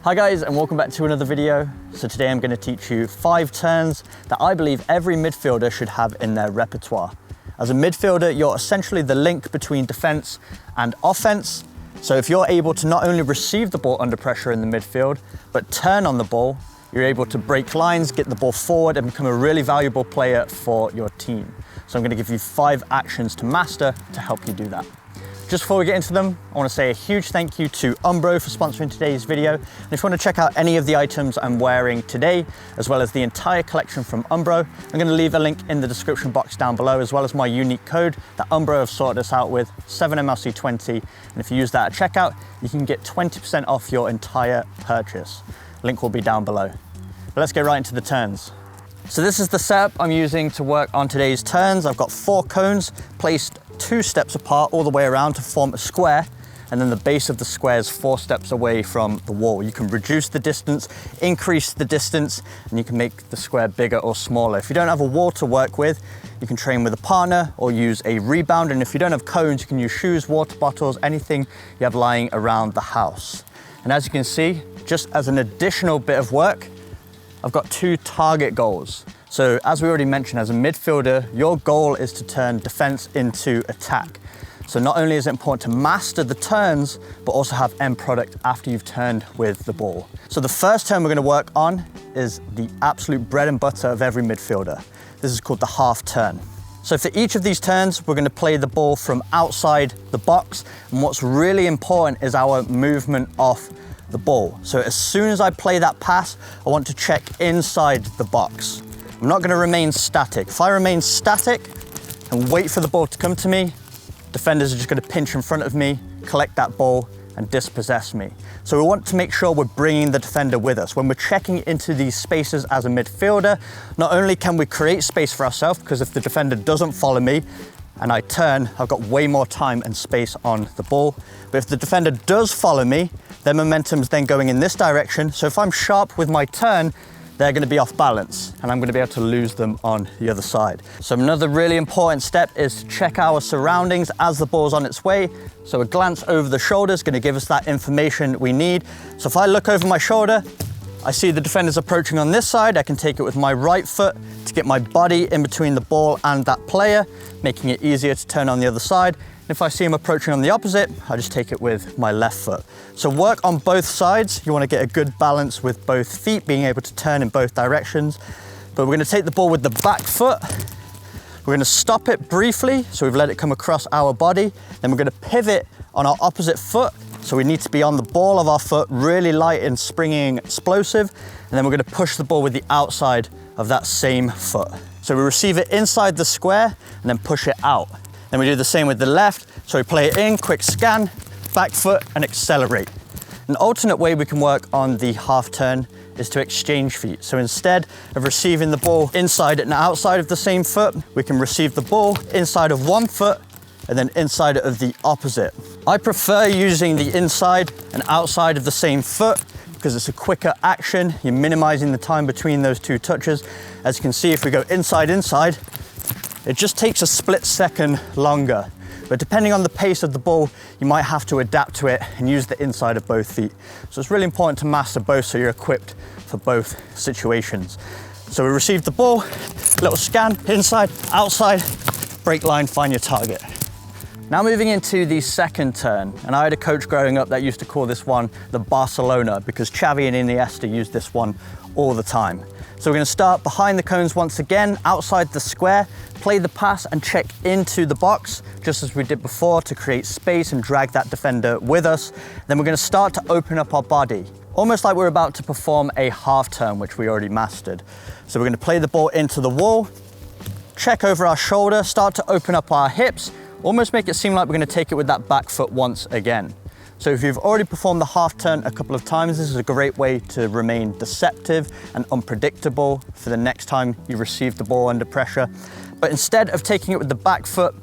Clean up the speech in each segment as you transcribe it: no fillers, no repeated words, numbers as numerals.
Hi guys, and welcome back to another video. So today I'm going to teach you 5 turns that I believe every midfielder should have in their repertoire. As a midfielder, you're essentially the link between defense and offense. So if you're able to not only receive the ball under pressure in the midfield, but turn on the ball, you're able to break lines, get the ball forward, and become a really valuable player for your team. So I'm going to give you 5 actions to master to help you do that. Just before we get into them, I want to say a huge thank you to Umbro for sponsoring today's video. And if you want to check out any of the items I'm wearing today, as well as the entire collection from Umbro, I'm going to leave a link in the description box down below, as well as my unique code that Umbro have sorted us out with, 7MLC20. And if you use that at checkout, you can get 20% off your entire purchase. Link will be down below. But let's get right into the turns. So this is the setup I'm using to work on today's turns. I've got 4 cones placed 2 steps apart all the way around to form a square, and then the base of the square is 4 steps away from the wall. You can reduce the distance, increase the distance, and you can make the square bigger or smaller. If you don't have a wall to work with, you can train with a partner or use a rebound, and if you don't have cones, you can use shoes, water bottles, anything you have lying around the house. And as you can see, just as an additional bit of work, I've got 2 target goals. So as we already mentioned, as a midfielder, your goal is to turn defense into attack. So not only is it important to master the turns, but also have end product after you've turned with the ball. So the first turn we're going to work on is the absolute bread and butter of every midfielder. This is called the half turn. So for each of these turns, we're going to play the ball from outside the box. And what's really important is our movement off the ball. So as soon as I play that pass, I want to check inside the box. I'm not going to remain static. If I remain static and wait for the ball to come to me, defenders are just going to pinch in front of me, collect that ball, and dispossess me. So we want to make sure we're bringing the defender with us. When we're checking into these spaces as a midfielder, not only can we create space for ourselves, because if the defender doesn't follow me and I turn, I've got way more time and space on the ball. But if the defender does follow me, their momentum's then going in this direction. So if I'm sharp with my turn, they're going to be off balance and I'm going to be able to lose them on the other side. So another really important step is to check our surroundings as the ball's on its way. So a glance over the shoulder is going to give us that information we need. So if I look over my shoulder, I see the defender's approaching on this side. I can take it with my right foot to get my body in between the ball and that player, making it easier to turn on the other side. If I see him approaching on the opposite, I just take it with my left foot. So work on both sides. You want to get a good balance with both feet, being able to turn in both directions. But we're going to take the ball with the back foot. We're going to stop it briefly, so we've let it come across our body. Then we're going to pivot on our opposite foot. So we need to be on the ball of our foot, really light and springing explosive. And then we're going to push the ball with the outside of that same foot. So we receive it inside the square and then push it out. Then we do the same with the left. So we play it in, quick scan, back foot, and accelerate. An alternate way we can work on the half turn is to exchange feet. So instead of receiving the ball inside and outside of the same foot, we can receive the ball inside of one foot and then inside of the opposite. I prefer using the inside and outside of the same foot because it's a quicker action. You're minimizing the time between those 2 touches. As you can see, if we go inside, it just takes a split second longer. But depending on the pace of the ball, you might have to adapt to it and use the inside of both feet. So it's really important to master both so you're equipped for both situations. So we receive the ball, little scan, inside, outside, break line, find your target. Now moving into the second turn, and I had a coach growing up that used to call this one the Barcelona because Xavi and Iniesta used this one all the time. So we're going to start behind the cones once again, outside the square, play the pass and check into the box, just as we did before, to create space and drag that defender with us. Then we're going to start to open up our body, almost like we're about to perform a half turn, which we already mastered. So we're going to play the ball into the wall, check over our shoulder, start to open up our hips, almost make it seem like we're going to take it with that back foot once again. So if you've already performed the half turn a couple of times, this is a great way to remain deceptive and unpredictable for the next time you receive the ball under pressure. But instead of taking it with the back foot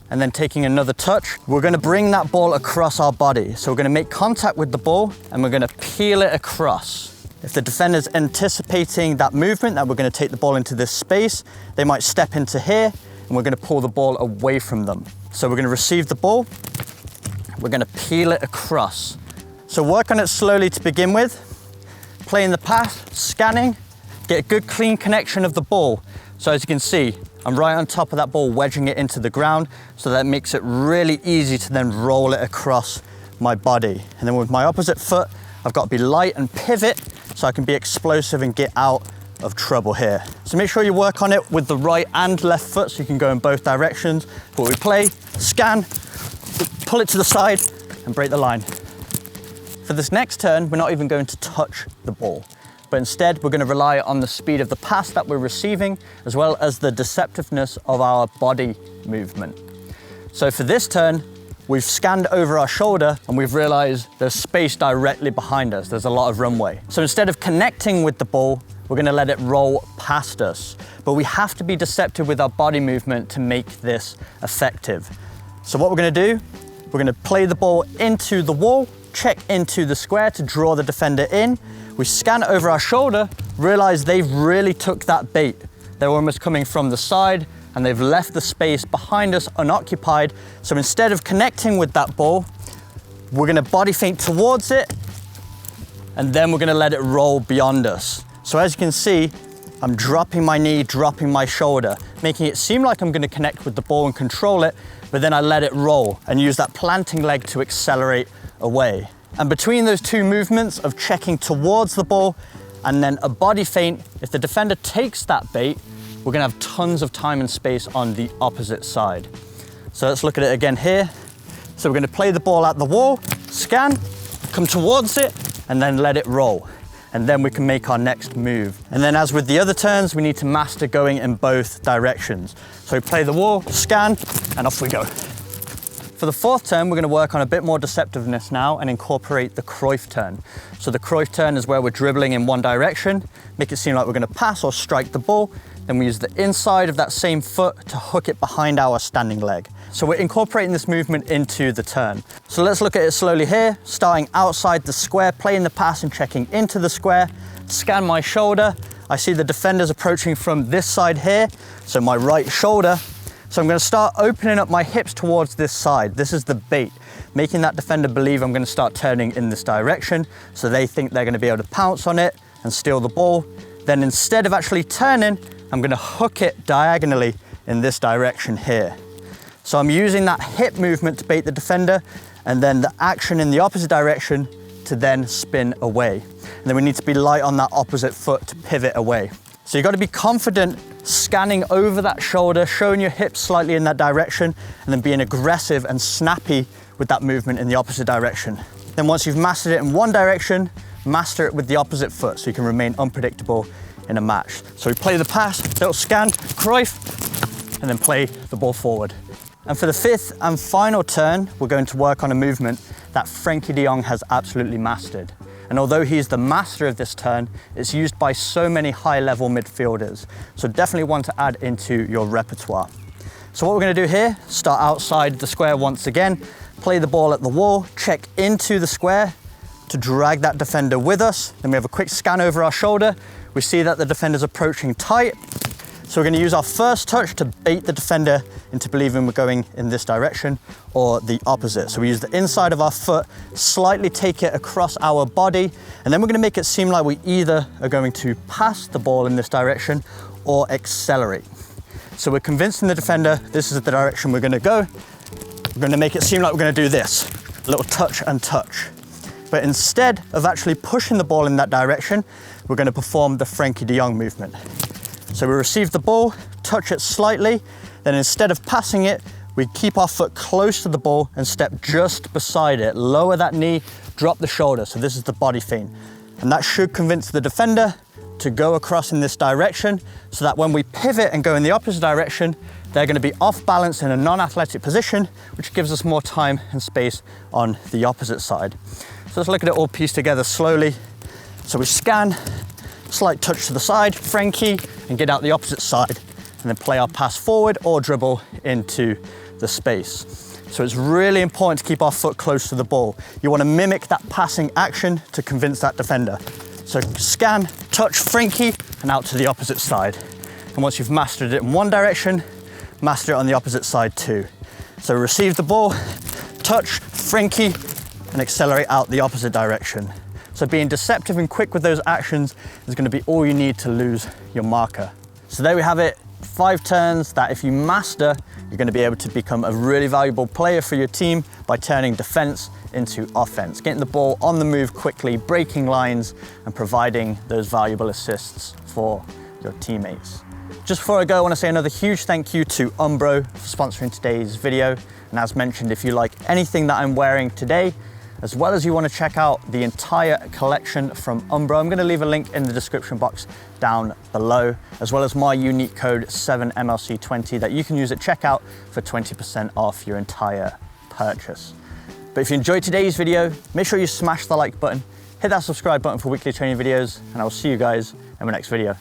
and then taking another touch, we're going to bring that ball across our body. So we're going to make contact with the ball and we're going to peel it across. If the defender's anticipating that movement, that we're going to take the ball into this space, they might step into here and we're going to pull the ball away from them. So we're going to receive the ball, we're going to peel it across. So work on it slowly to begin with. playing the pass, scanning, get a good clean connection of the ball. So as you can see, I'm right on top of that ball, wedging it into the ground, so that makes it really easy to then roll it across my body. And then with my opposite foot, I've got to be light and pivot so I can be explosive and get out of trouble here. So make sure you work on it with the right and left foot so you can go in both directions. But we play, scan, pull it to the side and break the line. For this next turn, we're not even going to touch the ball, but instead we're going to rely on the speed of the pass that we're receiving, as well as the deceptiveness of our body movement. So for this turn, we've scanned over our shoulder and we've realized there's space directly behind us. There's a lot of runway. So instead of connecting with the ball, we're going to let it roll past us. But we have to be deceptive with our body movement to make this effective. So what we're going to do, we're going to play the ball into the wall, check into the square to draw the defender in. We scan over our shoulder, realize they've really took that bait. They're almost coming from the side and they've left the space behind us unoccupied. So instead of connecting with that ball, we're going to body feint towards it and then we're going to let it roll beyond us. So as you can see, I'm dropping my knee, dropping my shoulder, making it seem like I'm going to connect with the ball and control it, but then I let it roll and use that planting leg to accelerate away. And between those two movements of checking towards the ball and then a body feint, if the defender takes that bait, we're going to have tons of time and space on the opposite side. So let's look at it again here. So we're going to play the ball at the wall, scan, come towards it, and then let it roll. And then we can make our next move. And then as with the other turns, we need to master going in both directions. So we play the wall, scan, and off we go. For the fourth turn, we're going to work on a bit more deceptiveness now and incorporate the Cruyff turn. So the Cruyff turn is where we're dribbling in one direction, make it seem like we're going to pass or strike the ball. Then we use the inside of that same foot to hook it behind our standing leg. So we're incorporating this movement into the turn. So let's look at it slowly here, starting outside the square, playing the pass and checking into the square, scan my shoulder. I see the defenders approaching from this side here, so my right shoulder. So I'm going to start opening up my hips towards this side. This is the bait, making that defender believe I'm going to start turning in this direction, so they think they're going to be able to pounce on it and steal the ball. Then instead of actually turning, I'm going to hook it diagonally in this direction here. So I'm using that hip movement to bait the defender, and then the action in the opposite direction to then spin away. And then we need to be light on that opposite foot to pivot away. So you've got to be confident scanning over that shoulder, showing your hips slightly in that direction, and then being aggressive and snappy with that movement in the opposite direction. Then once you've mastered it in one direction, master it with the opposite foot so you can remain unpredictable in a match. So we play the pass, little scan, Cruyff, and then play the ball forward. And for the fifth and final turn, we're going to work on a movement that Frenkie de Jong has absolutely mastered. And although he's the master of this turn, it's used by so many high-level midfielders. So definitely one to add into your repertoire. So what we're going to do here, start outside the square once again, play the ball at the wall, check into the square to drag that defender with us. Then we have a quick scan over our shoulder. We see that the defender's approaching tight. So we're going to use our first touch to bait the defender into believing we're going in this direction or the opposite. So we use the inside of our foot, slightly take it across our body, and then we're going to make it seem like we either are going to pass the ball in this direction or accelerate. So we're convincing the defender this is the direction we're going to go. We're going to make it seem like we're going to do this, a little touch and touch. But instead of actually pushing the ball in that direction, we're going to perform the Frenkie de Jong movement. So we receive the ball, touch it slightly, then instead of passing it, we keep our foot close to the ball and step just beside it. Lower that knee, drop the shoulder. So this is the body feint. And that should convince the defender to go across in this direction so that when we pivot and go in the opposite direction, they're going to be off balance in a non-athletic position, which gives us more time and space on the opposite side. So let's look at it all pieced together slowly. So we scan, slight touch to the side, Frenkie, and get out the opposite side, and then play our pass forward or dribble into the space. So it's really important to keep our foot close to the ball. You want to mimic that passing action to convince that defender. So scan, touch Frenkie, and out to the opposite side. And once you've mastered it in one direction, master it on the opposite side too. So receive the ball, touch Frenkie, and accelerate out the opposite direction. So being deceptive and quick with those actions is going to be all you need to lose your marker. So there we have it, 5 turns that if you master, you're going to be able to become a really valuable player for your team by turning defense into offense, getting the ball on the move quickly, breaking lines, and providing those valuable assists for your teammates. Just before I go, I want to say another huge thank you to Umbro for sponsoring today's video. And as mentioned, if you like anything that I'm wearing today, as well as you want to check out the entire collection from Umbro, I'm going to leave a link in the description box down below, as well as my unique code 7MLC20 that you can use at checkout for 20% off your entire purchase. But if you enjoyed today's video, make sure you smash the like button, hit that subscribe button for weekly training videos, and I will see you guys in my next video.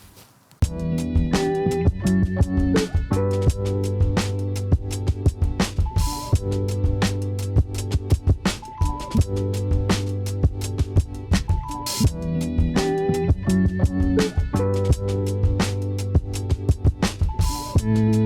Mm-hmm.